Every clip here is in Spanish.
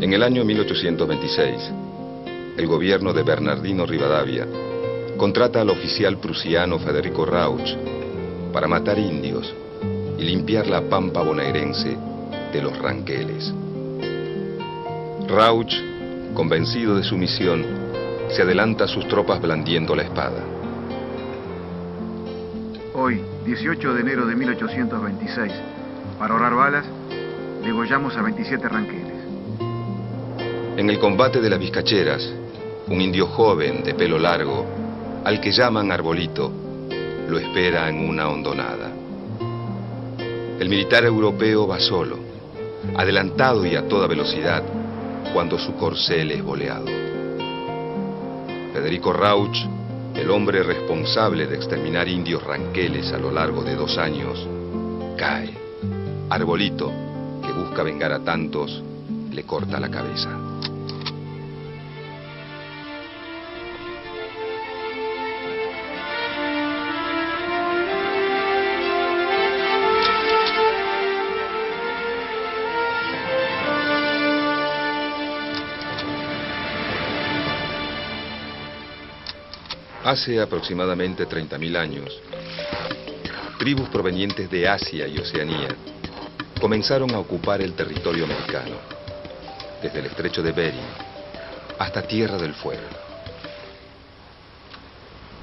En el año 1826, el gobierno de Bernardino Rivadavia contrata al oficial prusiano Federico Rauch para matar indios y limpiar la pampa bonaerense de los ranqueles. Rauch, convencido de su misión, se adelanta a sus tropas blandiendo la espada. Hoy, 18 de enero de 1826, para ahorrar balas, degollamos a 27 ranqueles. En el combate de las Vizcacheras, un indio joven de pelo largo, al que llaman Arbolito, lo espera en una hondonada. El militar europeo va solo, adelantado y a toda velocidad, cuando su corcel es boleado. Federico Rauch, el hombre responsable de exterminar indios ranqueles a lo largo de 2 años, cae. Arbolito, que busca vengar a tantos, le corta la cabeza. Hace aproximadamente 30.000 años, tribus provenientes de Asia y Oceanía comenzaron a ocupar el territorio americano, desde el estrecho de Bering hasta Tierra del Fuego.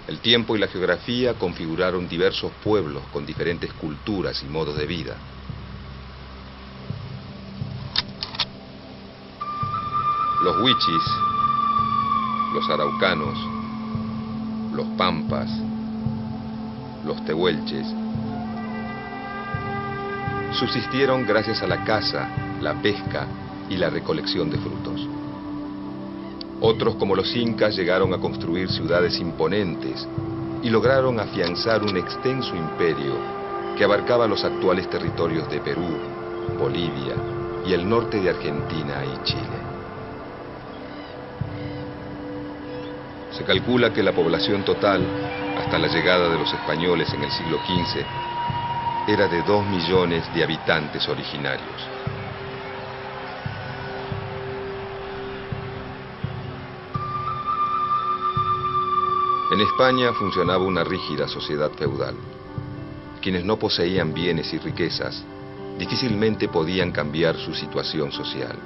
El tiempo y la geografía configuraron diversos pueblos con diferentes culturas y modos de vida. Los huichis, los araucanos, los pampas, los tehuelches, subsistieron gracias a la caza, la pesca y la recolección de frutos. Otros, como los incas, llegaron a construir ciudades imponentes y lograron afianzar un extenso imperio que abarcaba los actuales territorios de Perú, Bolivia y el norte de Argentina y Chile. Se calcula que la población total, hasta la llegada de los españoles en el siglo XV, era de 2 millones de habitantes originarios. En España funcionaba una rígida sociedad feudal. Quienes no poseían bienes y riquezas difícilmente podían cambiar su situación social.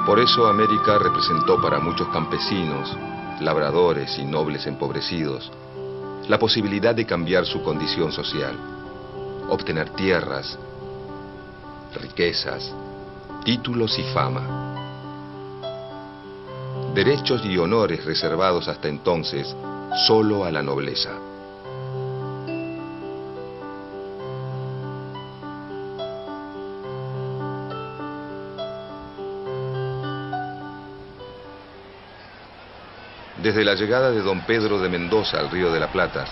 Por eso América representó para muchos campesinos, labradores y nobles empobrecidos la posibilidad de cambiar su condición social, obtener tierras, riquezas, títulos y fama. Derechos y honores reservados hasta entonces solo a la nobleza. Desde la llegada de don Pedro de Mendoza al Río de la Plata,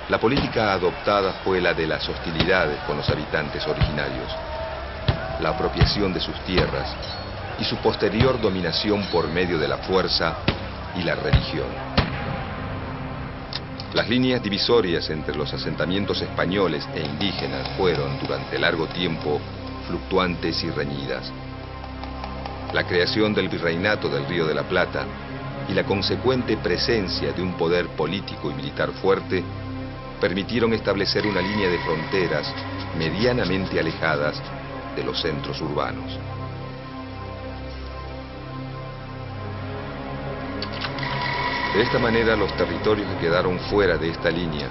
la política adoptada fue la de las hostilidades con los habitantes originarios, la apropiación de sus tierras y su posterior dominación por medio de la fuerza y la religión. Las líneas divisorias entre los asentamientos españoles e indígenas fueron, durante largo tiempo, fluctuantes y reñidas. La creación del Virreinato del Río de la Plata y la consecuente presencia de un poder político y militar fuerte permitieron establecer una línea de fronteras medianamente alejadas de los centros urbanos. De esta manera, los territorios que quedaron fuera de esta línea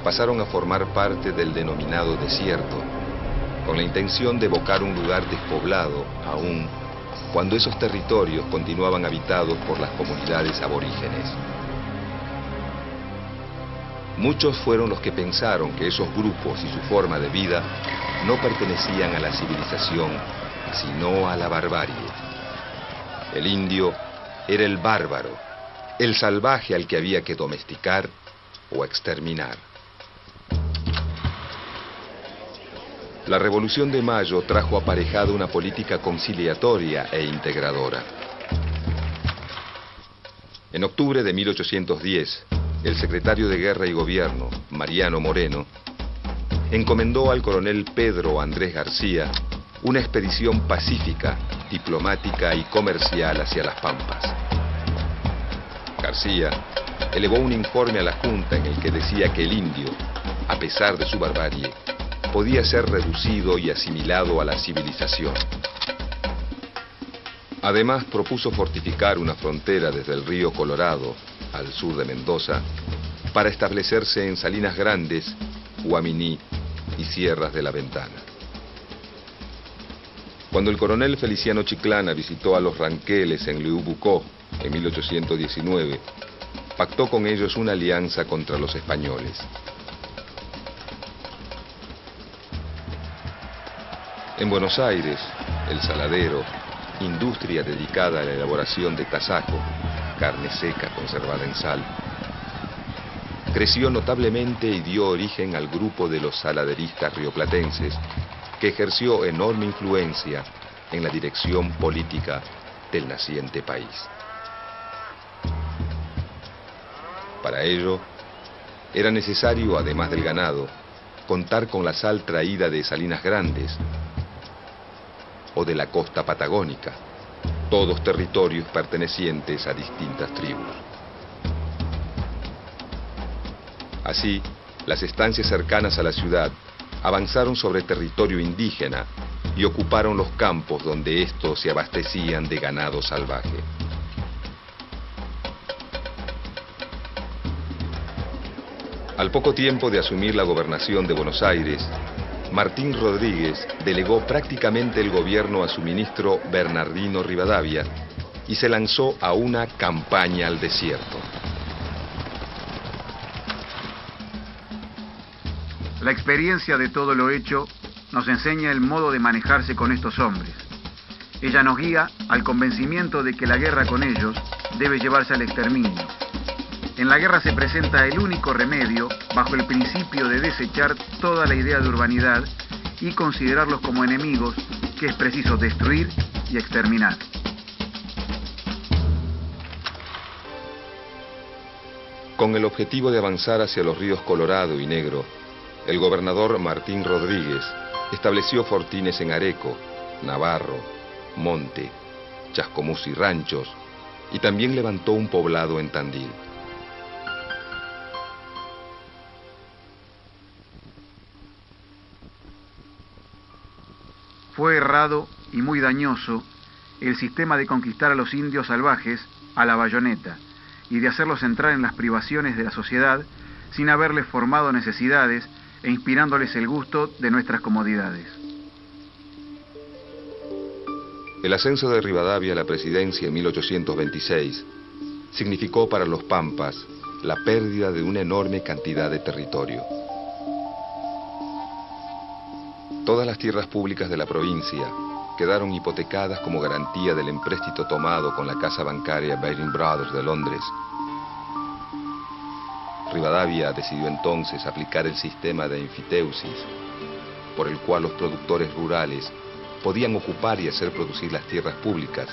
pasaron a formar parte del denominado desierto, con la intención de evocar un lugar despoblado aún cuando esos territorios continuaban habitados por las comunidades aborígenes. Muchos fueron los que pensaron que esos grupos y su forma de vida no pertenecían a la civilización, sino a la barbarie. El indio era el bárbaro, el salvaje al que había que domesticar o exterminar. La Revolución de Mayo trajo aparejada una política conciliatoria e integradora. En octubre de 1810, el secretario de Guerra y Gobierno, Mariano Moreno, encomendó al coronel Pedro Andrés García una expedición pacífica, diplomática y comercial hacia las Pampas. García elevó un informe a la Junta en el que decía que el indio, a pesar de su barbarie, podía ser reducido y asimilado a la civilización. Además, propuso fortificar una frontera desde el río Colorado, al sur de Mendoza, para establecerse en Salinas Grandes, Guaminí y Sierras de la Ventana. Cuando el coronel Feliciano Chiclana visitó a los Ranqueles en Leubucó en 1819, pactó con ellos una alianza contra los españoles. En Buenos Aires, El Saladero, industria dedicada a la elaboración de tasajo, carne seca conservada en sal, creció notablemente y dio origen al grupo de los saladeristas rioplatenses, que ejerció enorme influencia en la dirección política del naciente país. Para ello, era necesario, además del ganado, contar con la sal traída de Salinas Grandes o de la costa patagónica, todos territorios pertenecientes a distintas tribus. Así, las estancias cercanas a la ciudad avanzaron sobre territorio indígena y ocuparon los campos donde estos se abastecían de ganado salvaje. Al poco tiempo de asumir la gobernación de Buenos Aires, Martín Rodríguez delegó prácticamente el gobierno a su ministro Bernardino Rivadavia y se lanzó a una campaña al desierto. La experiencia de todo lo hecho nos enseña el modo de manejarse con estos hombres. Ella nos guía al convencimiento de que la guerra con ellos debe llevarse al exterminio. En la guerra se presenta el único remedio bajo el principio de desechar toda la idea de urbanidad y considerarlos como enemigos que es preciso destruir y exterminar. Con el objetivo de avanzar hacia los ríos Colorado y Negro, el gobernador Martín Rodríguez estableció fortines en Areco, Navarro, Monte, Chascomús y Ranchos, y también levantó un poblado en Tandil. Fue errado y muy dañoso el sistema de conquistar a los indios salvajes a la bayoneta y de hacerlos entrar en las privaciones de la sociedad sin haberles formado necesidades e inspirándoles el gusto de nuestras comodidades. El ascenso de Rivadavia a la presidencia en 1826 significó para los Pampas la pérdida de una enorme cantidad de territorio. Todas las tierras públicas de la provincia quedaron hipotecadas como garantía del empréstito tomado con la casa bancaria Baring Brothers de Londres. Rivadavia decidió entonces aplicar el sistema de enfiteusis, por el cual los productores rurales podían ocupar y hacer producir las tierras públicas,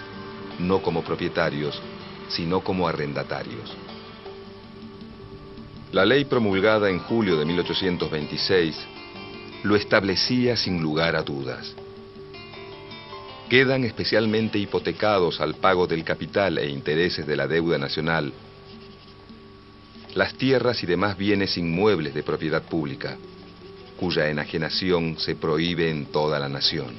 no como propietarios, sino como arrendatarios. La ley promulgada en julio de 1826 lo establecía sin lugar a dudas. Quedan especialmente hipotecados al pago del capital e intereses de la deuda nacional las tierras y demás bienes inmuebles de propiedad pública, cuya enajenación se prohíbe en toda la nación.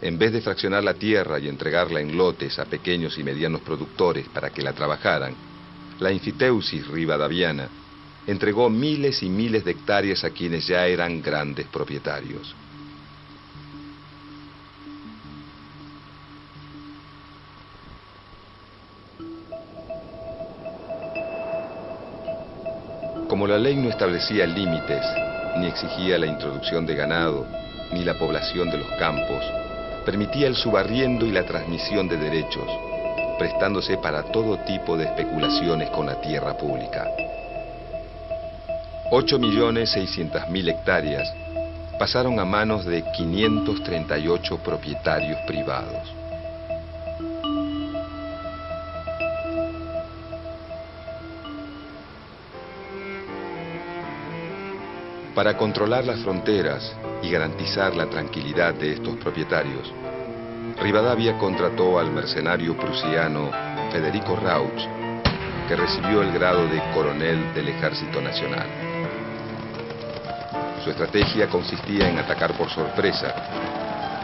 En vez de fraccionar la tierra y entregarla en lotes a pequeños y medianos productores para que la trabajaran, la enfiteusis rivadaviana entregó miles y miles de hectáreas a quienes ya eran grandes propietarios. Como la ley no establecía límites, ni exigía la introducción de ganado, ni la población de los campos, permitía el subarriendo y la transmisión de derechos, prestándose para todo tipo de especulaciones con la tierra pública. 8.600.000 hectáreas pasaron a manos de 538 propietarios privados. Para controlar las fronteras y garantizar la tranquilidad de estos propietarios, Rivadavia contrató al mercenario prusiano Federico Rauch, que recibió el grado de coronel del Ejército Nacional. Su estrategia consistía en atacar por sorpresa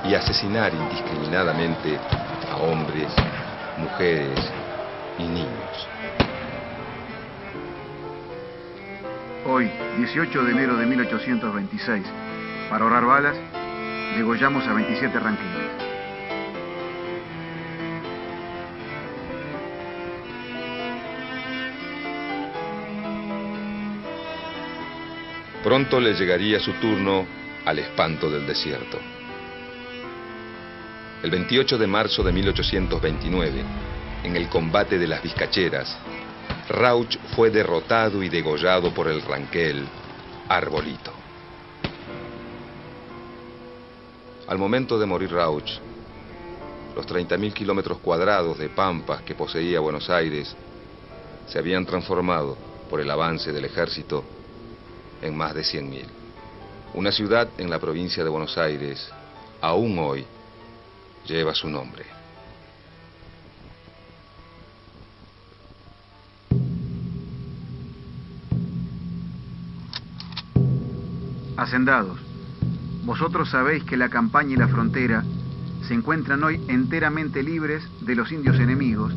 y asesinar indiscriminadamente a hombres, mujeres y niños. Hoy, 18 de enero de 1826, para ahorrar balas, degollamos a 27 ranqueles. Pronto le llegaría su turno al espanto del desierto. El 28 de marzo de 1829, en el combate de las Vizcacheras, Rauch fue derrotado y degollado por el ranquel Arbolito. Al momento de morir Rauch, los 30.000 kilómetros cuadrados de pampas que poseía Buenos Aires se habían transformado, por el avance del ejército, en más de 100.000. Una ciudad en la provincia de Buenos Aires, aún hoy, lleva su nombre. Hacendados, vosotros sabéis que la campaña y la frontera se encuentran hoy enteramente libres de los indios enemigos,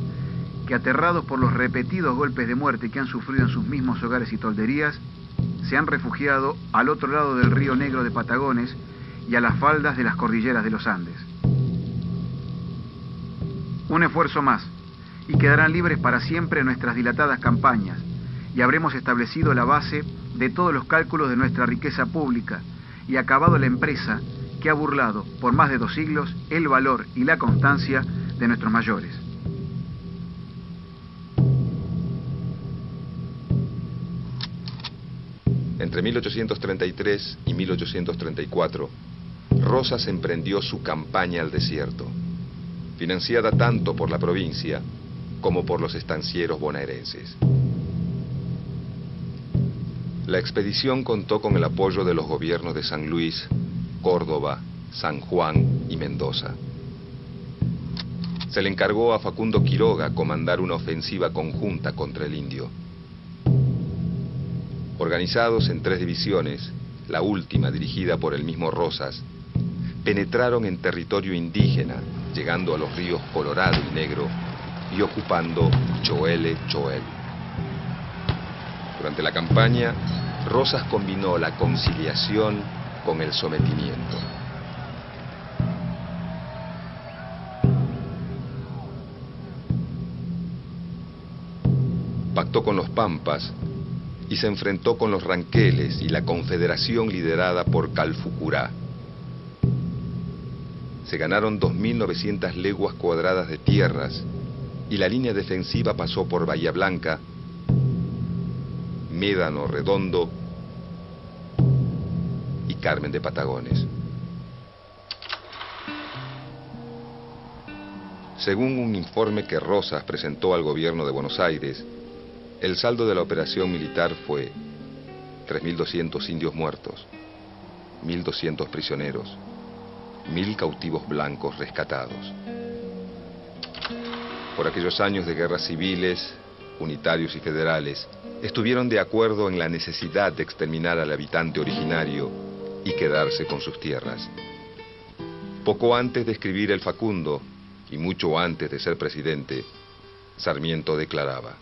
que aterrados por los repetidos golpes de muerte que han sufrido en sus mismos hogares y tolderías, se han refugiado al otro lado del río Negro de Patagones y a las faldas de las cordilleras de los Andes. Un esfuerzo más, y quedarán libres para siempre nuestras dilatadas campañas, y habremos establecido la base de todos los cálculos de nuestra riqueza pública, y acabado la empresa que ha burlado por más de 2 siglos el valor y la constancia de nuestros mayores. Entre 1833 y 1834, Rosas emprendió su campaña al desierto, financiada tanto por la provincia como por los estancieros bonaerenses. La expedición contó con el apoyo de los gobiernos de San Luis, Córdoba, San Juan y Mendoza. Se le encargó a Facundo Quiroga comandar una ofensiva conjunta contra el indio. Organizados en 3 divisiones, la última dirigida por el mismo Rosas, penetraron en territorio indígena, llegando a los ríos Colorado y Negro y ocupando Choele, Choel. Durante la campaña, Rosas combinó la conciliación con el sometimiento. Pactó con los Pampas y se enfrentó con los ranqueles y la confederación liderada por Calfucurá. Se ganaron 2.900 leguas cuadradas de tierras y la línea defensiva pasó por Bahía Blanca, Médano Redondo y Carmen de Patagones. Según un informe que Rosas presentó al gobierno de Buenos Aires, el saldo de la operación militar fue 3.200 indios muertos, 1.200 prisioneros, 1.000 cautivos blancos rescatados. Por aquellos años de guerras civiles, unitarios y federales, estuvieron de acuerdo en la necesidad de exterminar al habitante originario y quedarse con sus tierras. Poco antes de escribir el Facundo, y mucho antes de ser presidente, Sarmiento declaraba: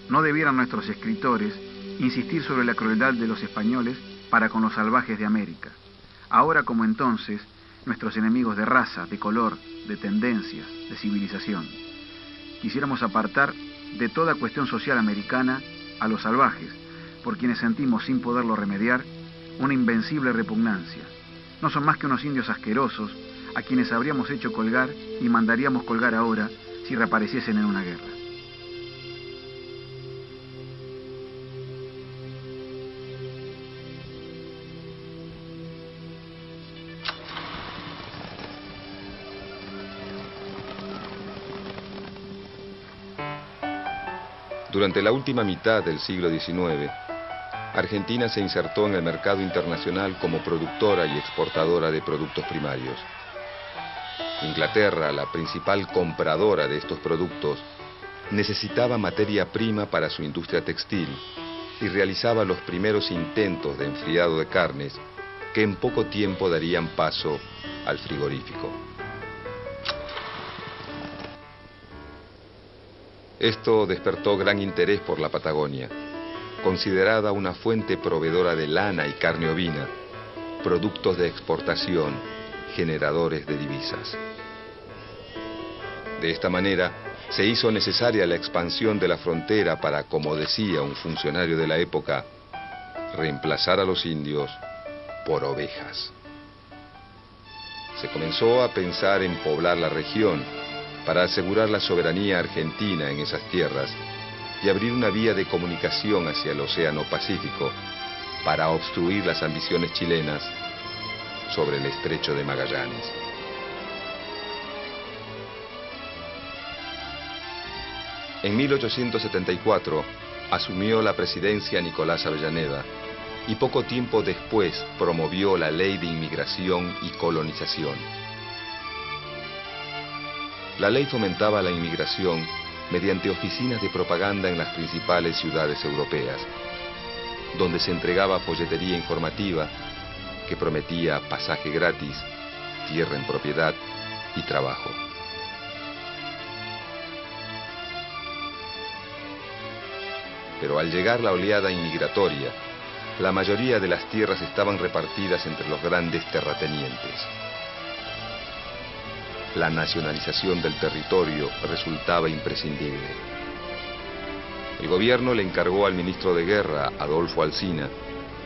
no debieran nuestros escritores insistir sobre la crueldad de los españoles para con los salvajes de América. Ahora como entonces, nuestros enemigos de raza, de color, de tendencias, de civilización. Quisiéramos apartar de toda cuestión social americana a los salvajes, por quienes sentimos sin poderlo remediar una invencible repugnancia. No son más que unos indios asquerosos a quienes habríamos hecho colgar y mandaríamos colgar ahora si reapareciesen en una guerra. Durante la última mitad del siglo XIX, Argentina se insertó en el mercado internacional como productora y exportadora de productos primarios. Inglaterra, la principal compradora de estos productos, necesitaba materia prima para su industria textil y realizaba los primeros intentos de enfriado de carnes que en poco tiempo darían paso al frigorífico. Esto despertó gran interés por la Patagonia, considerada una fuente proveedora de lana y carne ovina, productos de exportación, generadores de divisas. De esta manera, se hizo necesaria la expansión de la frontera para, como decía un funcionario de la época, reemplazar a los indios por ovejas. Se comenzó a pensar en poblar la región para asegurar la soberanía argentina en esas tierras y abrir una vía de comunicación hacia el Océano Pacífico para obstruir las ambiciones chilenas sobre el Estrecho de Magallanes. En 1874 asumió la presidencia Nicolás Avellaneda y poco tiempo después promovió la Ley de Inmigración y Colonización. La ley fomentaba la inmigración mediante oficinas de propaganda en las principales ciudades europeas, donde se entregaba folletería informativa que prometía pasaje gratis, tierra en propiedad y trabajo. Pero al llegar la oleada inmigratoria, la mayoría de las tierras estaban repartidas entre los grandes terratenientes. La nacionalización del territorio resultaba imprescindible. El gobierno le encargó al ministro de Guerra, Adolfo Alsina,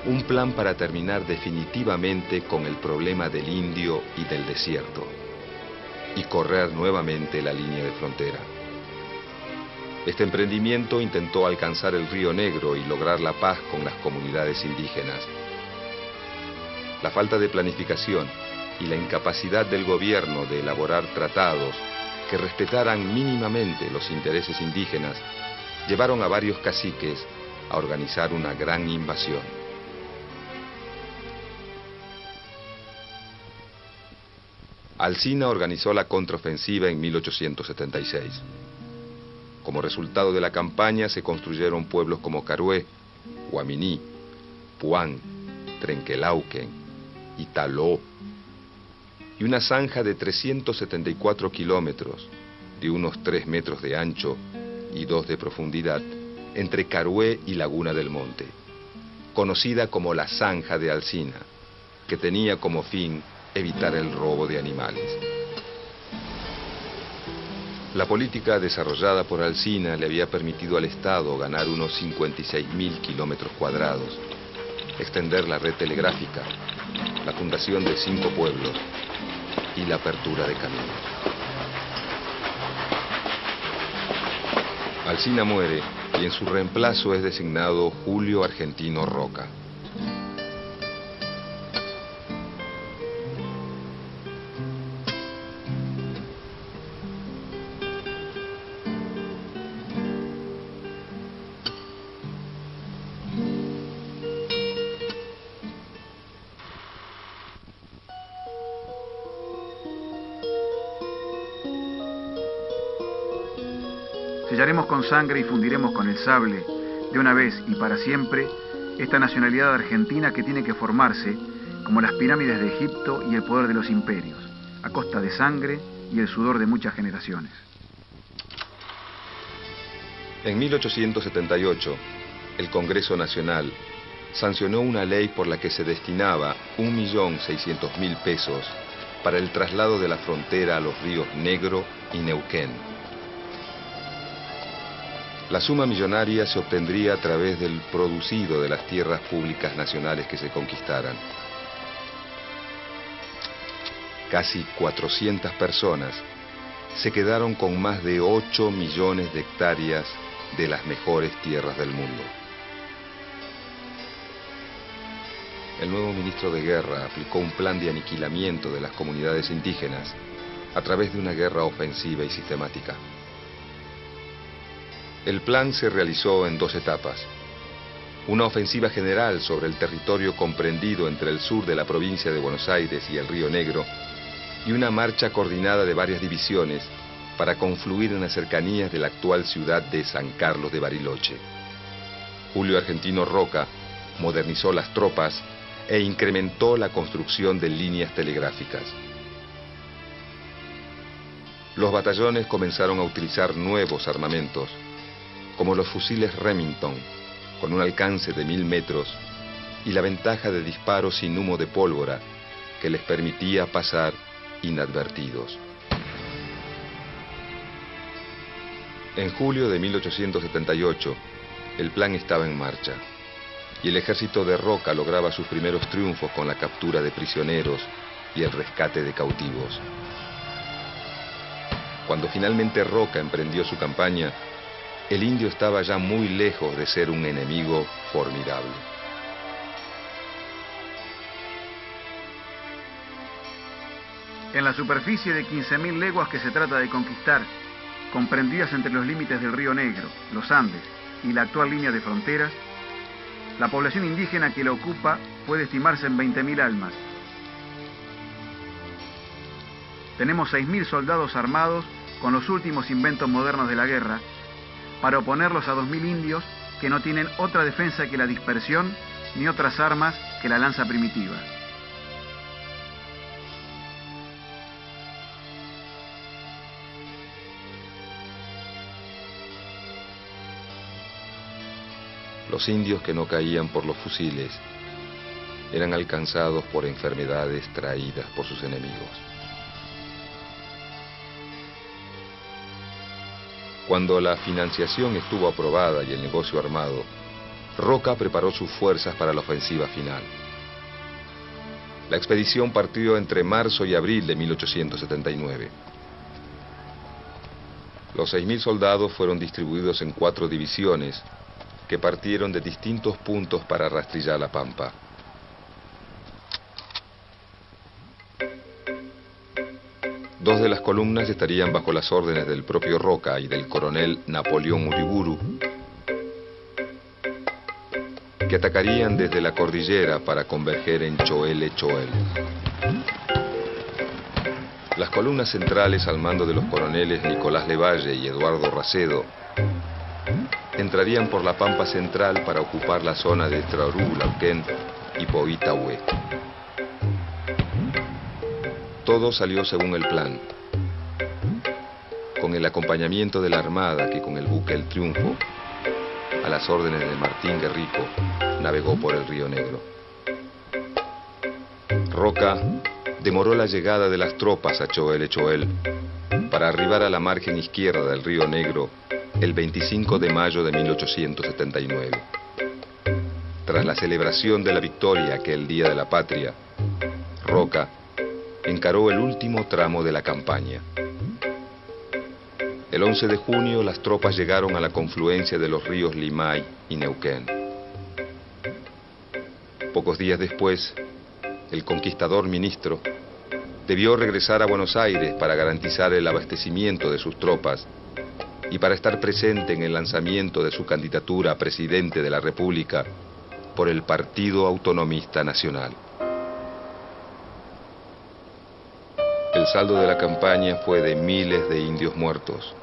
un plan para terminar definitivamente con el problema del indio y del desierto, y correr nuevamente la línea de frontera. Este emprendimiento intentó alcanzar el Río Negro y lograr la paz con las comunidades indígenas. La falta de planificación y la incapacidad del gobierno de elaborar tratados que respetaran mínimamente los intereses indígenas llevaron a varios caciques a organizar una gran invasión. Alsina organizó la contraofensiva en 1876. Como resultado de la campaña se construyeron pueblos como Carué, Guaminí, Puán, Trenquelauquen, Italó, y una zanja de 374 kilómetros, de unos 3 metros de ancho y 2 de profundidad, entre Carué y Laguna del Monte, conocida como la Zanja de Alsina, que tenía como fin evitar el robo de animales. La política desarrollada por Alsina le había permitido al Estado ganar unos 56.000 kilómetros cuadrados, extender la red telegráfica, la fundación de 5 pueblos y la apertura de caminos. Alsina muere y en su reemplazo es designado Julio Argentino Roca. Sellaremos con sangre y fundiremos con el sable, de una vez y para siempre, esta nacionalidad argentina que tiene que formarse como las pirámides de Egipto y el poder de los imperios, a costa de sangre y el sudor de muchas generaciones. En 1878, el Congreso Nacional sancionó una ley por la que se destinaba 1.600.000 pesos para el traslado de la frontera a los ríos Negro y Neuquén. La suma millonaria se obtendría a través del producido de las tierras públicas nacionales que se conquistaran. Casi 400 personas se quedaron con más de 8 millones de hectáreas de las mejores tierras del mundo. El nuevo ministro de Guerra aplicó un plan de aniquilamiento de las comunidades indígenas a través de una guerra ofensiva y sistemática. El plan se realizó en 2 etapas. una ofensiva general sobre el territorio comprendido entre el sur de la provincia de Buenos Aires y el Río Negro, y una marcha coordinada de varias divisiones para confluir en las cercanías de la actual ciudad de San Carlos de Bariloche. Julio Argentino Roca modernizó las tropas e incrementó la construcción de líneas telegráficas. Los batallones comenzaron a utilizar nuevos armamentos, como los fusiles Remington, con un alcance de 1000 metros y la ventaja de disparo sin humo de pólvora que les permitía pasar inadvertidos. En julio de 1878, el plan estaba en marcha y el ejército de Roca lograba sus primeros triunfos con la captura de prisioneros y el rescate de cautivos. Cuando finalmente Roca emprendió su campaña, el indio estaba ya muy lejos de ser un enemigo formidable. En la superficie de 15.000 leguas que se trata de conquistar, comprendidas entre los límites del Río Negro, los Andes y la actual línea de fronteras, la población indígena que la ocupa puede estimarse en 20.000 almas. Tenemos 6.000 soldados armados con los últimos inventos modernos de la guerra, para oponerlos a 2.000 indios que no tienen otra defensa que la dispersión ni otras armas que la lanza primitiva. Los indios que no caían por los fusiles eran alcanzados por enfermedades traídas por sus enemigos. Cuando la financiación estuvo aprobada y el negocio armado, Roca preparó sus fuerzas para la ofensiva final. La expedición partió entre marzo y abril de 1879. Los 6.000 soldados fueron distribuidos en 4 divisiones que partieron de distintos puntos para rastrillar la pampa. Dos de las columnas estarían bajo las órdenes del propio Roca y del coronel Napoleón Uriburu, que atacarían desde la cordillera para converger en Choele-Choel. Las columnas centrales, al mando de los coroneles Nicolás Levalle y Eduardo Racedo, entrarían por la pampa central para ocupar la zona de Traorú, Lauquén y Poitahue. Todo salió según el plan, con el acompañamiento de la Armada que con el buque El Triunfo, a las órdenes de Martín Guerrico, navegó por el Río Negro. Roca demoró la llegada de las tropas a Choele-Choel para arribar a la margen izquierda del Río Negro el 25 de mayo de 1879. Tras la celebración de la victoria aquel Día de la Patria, Roca encaró el último tramo de la campaña. El 11 de junio las tropas llegaron a la confluencia de los ríos Limay y Neuquén. Pocos días después, el conquistador ministro debió regresar a Buenos Aires para garantizar el abastecimiento de sus tropas y para estar presente en el lanzamiento de su candidatura a presidente de la República por el Partido Autonomista Nacional. El saldo de la campaña fue de miles de indios muertos,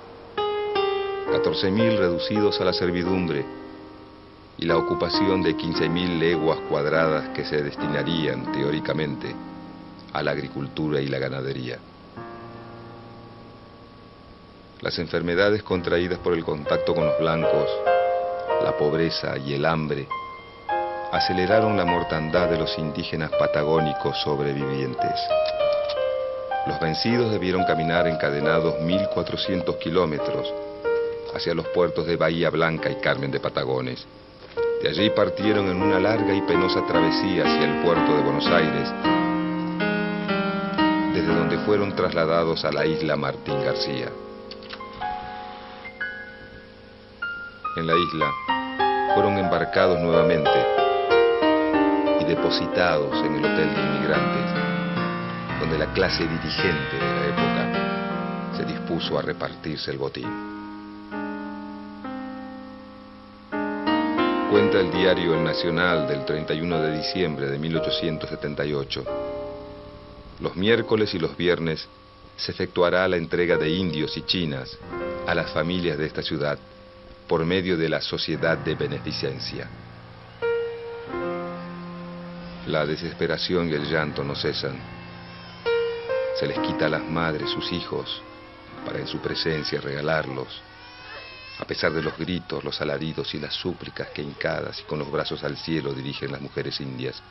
14.000 reducidos a la servidumbre y la ocupación de 15.000 leguas cuadradas que se destinarían, teóricamente, a la agricultura y la ganadería. Las enfermedades contraídas por el contacto con los blancos, la pobreza y el hambre aceleraron la mortandad de los indígenas patagónicos sobrevivientes. Los vencidos debieron caminar encadenados 1.400 kilómetros hacia los puertos de Bahía Blanca y Carmen de Patagones. De allí partieron en una larga y penosa travesía hacia el puerto de Buenos Aires, desde donde fueron trasladados a la isla Martín García. En la isla fueron embarcados nuevamente y depositados en el Hotel de Inmigrantes, donde la clase dirigente de la época se dispuso a repartirse el botín. Cuenta el diario El Nacional del 31 de diciembre de 1878. Los miércoles y los viernes se efectuará la entrega de indios y chinas a las familias de esta ciudad por medio de la Sociedad de Beneficencia. La desesperación y el llanto no cesan. Se les quita a las madres sus hijos para en su presencia regalarlos, a pesar de los gritos, los alaridos y las súplicas que hincadas y con los brazos al cielo dirigen las mujeres indias.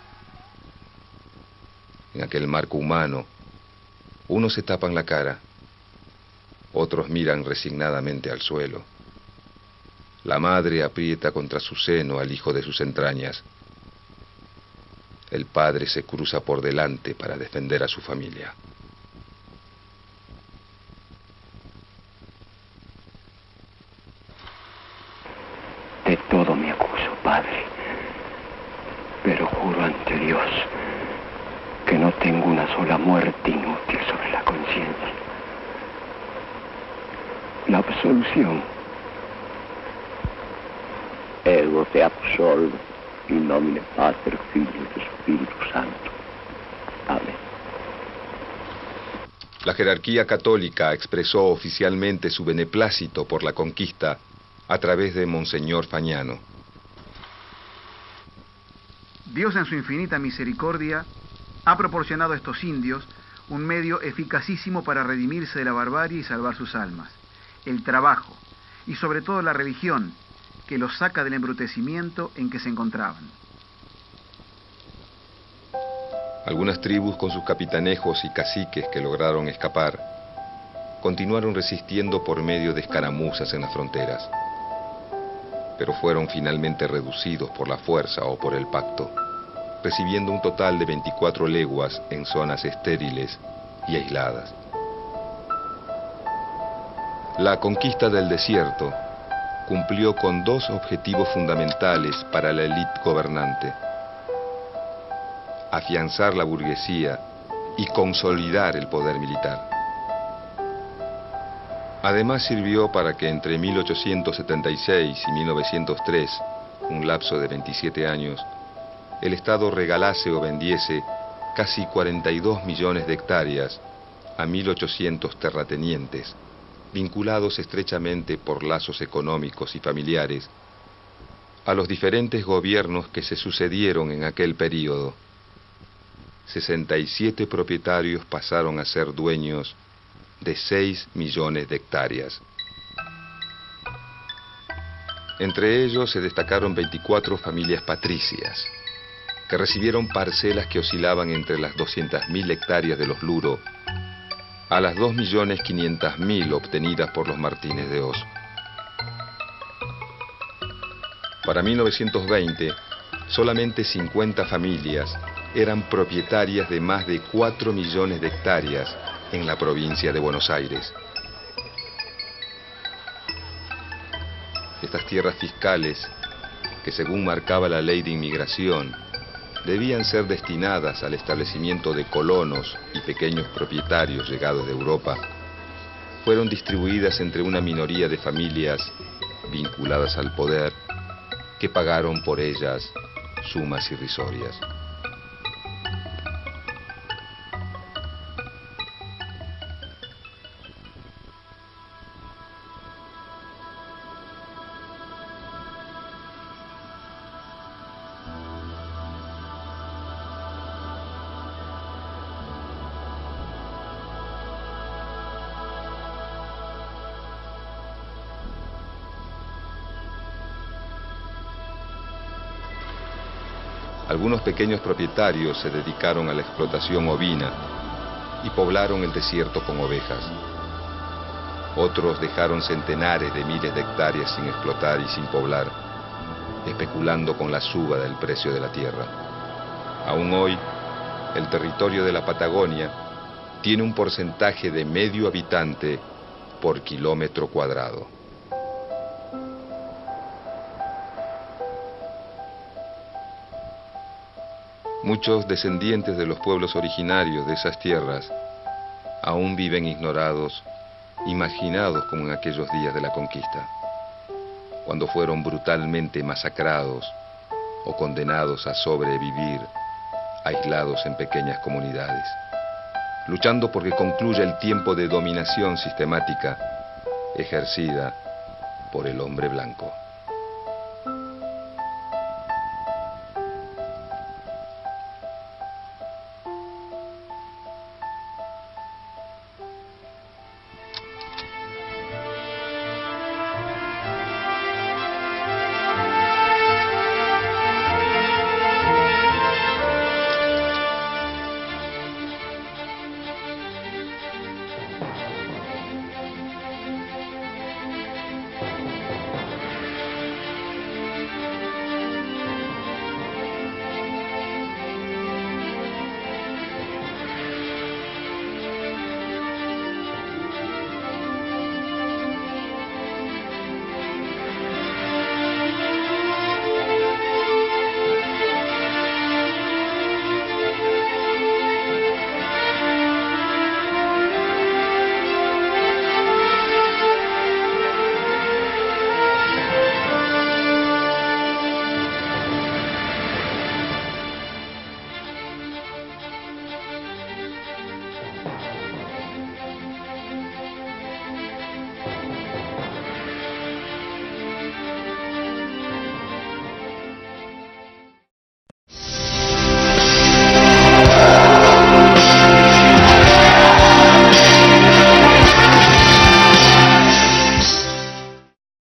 En aquel marco humano, unos se tapan la cara, otros miran resignadamente al suelo. La madre aprieta contra su seno al hijo de sus entrañas. El padre se cruza por delante para defender a su familia. De todo me acuso, Padre, pero juro ante Dios que no tengo una sola muerte inútil sobre la conciencia. La absolución. Ego te absolvo, in nomine Pater, Filio e Spiritus Santo. Amén. La jerarquía católica expresó oficialmente su beneplácito por la conquista a través de Monseñor Fagnano. Dios en su infinita misericordia ha proporcionado a estos indios un medio eficacísimo para redimirse de la barbarie y salvar sus almas: el trabajo y sobre todo la religión, que los saca del embrutecimiento en que se encontraban. Algunas tribus con sus capitanejos y caciques que lograron escapar continuaron resistiendo por medio de escaramuzas en las fronteras, pero fueron finalmente reducidos por la fuerza o por el pacto, recibiendo un total de 24 leguas en zonas estériles y aisladas. La conquista del desierto cumplió con dos objetivos fundamentales para la élite gobernante: afianzar la burguesía y consolidar el poder militar. Además sirvió para que entre 1876 y 1903, un lapso de 27 años, el Estado regalase o vendiese casi 42 millones de hectáreas a 1.800 terratenientes, vinculados estrechamente por lazos económicos y familiares, a los diferentes gobiernos que se sucedieron en aquel período. 67 propietarios pasaron a ser dueños de 6 millones de hectáreas. Entre ellos se destacaron 24 familias patricias, que recibieron parcelas que oscilaban entre las 200.000 hectáreas de los Luro a las 2.500.000 obtenidas por los Martínez de Oz. Para 1920, solamente 50 familias eran propietarias de más de 4 millones de hectáreas en la provincia de Buenos Aires. Estas tierras fiscales, que según marcaba la ley de inmigración, debían ser destinadas al establecimiento de colonos y pequeños propietarios llegados de Europa, fueron distribuidas entre una minoría de familias vinculadas al poder que pagaron por ellas sumas irrisorias. Algunos pequeños propietarios se dedicaron a la explotación ovina y poblaron el desierto con ovejas. Otros dejaron centenares de miles de hectáreas sin explotar y sin poblar, especulando con la suba del precio de la tierra. Aún hoy, el territorio de la Patagonia tiene un porcentaje de medio habitante por kilómetro cuadrado. Muchos descendientes de los pueblos originarios de esas tierras aún viven ignorados, imaginados como en aquellos días de la conquista. cuando fueron brutalmente masacrados o condenados a sobrevivir aislados en pequeñas comunidades, luchando porque concluya el tiempo de dominación sistemática ejercida por el hombre blanco.